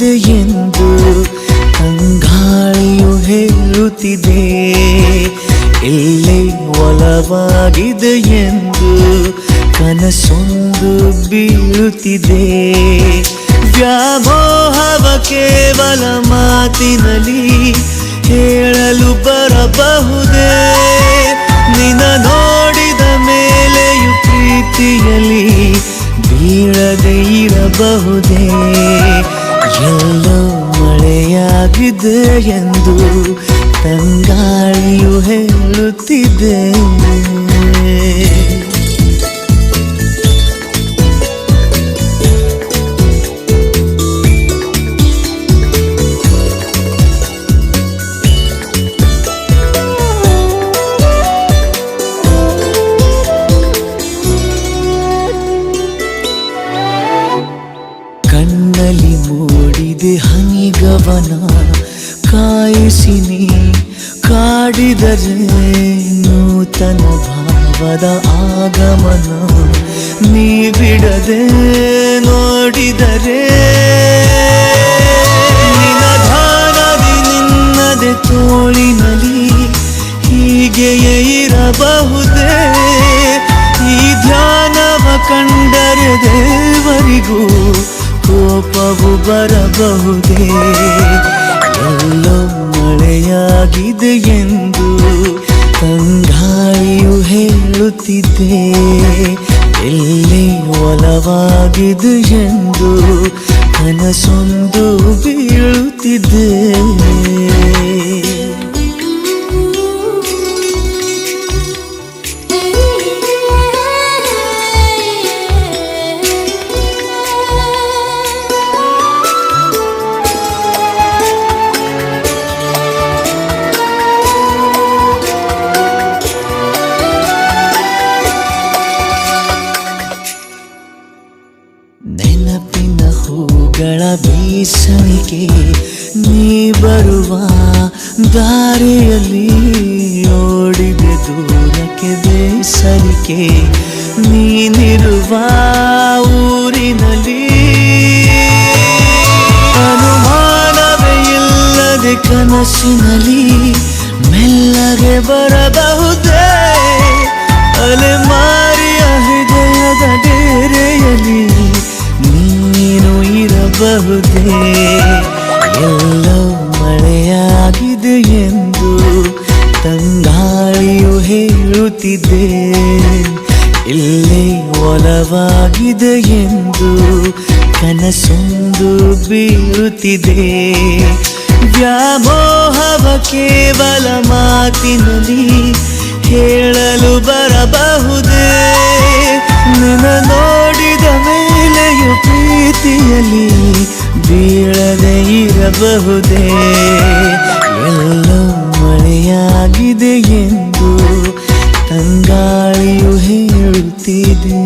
ಒಲವಾಗಿದೆ ಎಂದು ತಂಗಾಳಿಯು ಹೇಳುತ್ತಿದೆ. ಎಲ್ಲೇ ಒಲವಾಗಿದೆ ಎಂದು ಕನಸೊಂದು ಬೀಳುತ್ತಿದೆ. ವ್ಯಾಮೋಹವ ಕೇವಲ ಮಾತಿನಲ್ಲಿ ಹೇಳಲು ಬರಬಹುದೇ? ನಿನ್ನ ನೋಡಿದ ಮೇಲೆಯೂ ಪ್ರೀತಿಯಲ್ಲಿ ಬೀಳದೆ ಇರಬಹುದೇ? ಎಲ್ಲೋ ಮಳೆಯಾಗಿದೆ ಎಂದು ತಂಗಾಳಿಯು ಹೇಳುತ್ತಿದೆ. ಕಣ್ಣಲ್ಲಿ ಮೂಡಿದೆ ಹನಿಗವನ ಕಾಯಿಸಿ ನೀ ಕಾಡಿದರೆ ನೂತನ ಭಾವದ ಆಗಮನ. ನೀ ಬಿಡದೆ ನೋಡಿದರೆ ನಿನಧಾನದಿ ನಿನ್ನದೆ ತೋಳಿನಲ್ಲಿ ಹೀಗೆಯೇ ಇರಬಹುದೇ? ಈ ಧ್ಯಾನವ ಕಂಡರೆ ದೇವರಿಗೂ ಕೋಪವು ಬರಬಹುದೇ? ಎಲ್ಲೋ ಮಳೆಯಾಗಿದೆ ಎಂದು ತಂಗಾಳಿಯು ಹೇಳುತ್ತಿದೆ. ಎಲ್ಲೇ ಒಲವಾಗಿದೆ ಎಂದು ಕನಸೊಂದು ಬೀಳುತ್ತಿದೆ. ನೆನಪಿನ ಹೂಗಳ ಬೀಸಣಿಕೆ ನೀ ಬರುವ ದಾರಿಯಲ್ಲಿ ಓಡಿದೆ ದೂರಕ್ಕೆ ಬೇಸರಿಕೆ. ನೀನಿರುವ ಊರಿನಲ್ಲಿ ಅನುಮಾನವೇ ಇಲ್ಲದೆ ಕನಸಿನಲ್ಲಿ ಮೆಲ್ಲಗೆ ಬರಬಹುದೇ? ಅಲೆಮಾರಿಯ ಹೃದಯದ ಡೇರೆಯಲ್ಲಿ ನೀನು ಇರಬಹುದೇ? ಎಲ್ಲೋ ಮಳೆಯಾಗಿದೆ ಎಂದು ತಂಗಾಳಿಯು ಹೇಳುತ್ತಿದೆ. ಎಲ್ಲೇ ಒಲವಾಗಿದೆ ಎಂದು ಕನಸೊಂದು ಬೀಳುತ್ತಿದೆ. ವ್ಯಾಮೋಹವ ಕೇವಲ ಮಾತಿನಲ್ಲಿ ಹೇಳಲು ಬರಬಹುದೇ? ನಿನ್ನ ನೋಡಿದ ಮೇಲೆಯೂ ಪ್ರೀತಿಯಲ್ಲಿ ಬೀಳದೆ ಇರಬಹುದೇ? ಎಲ್ಲೋ ಮಳೆಯಾಗಿದೆ ಎಂದು ತಂಗಾಳಿಯು ಹೇಳುತ್ತಿದೆ.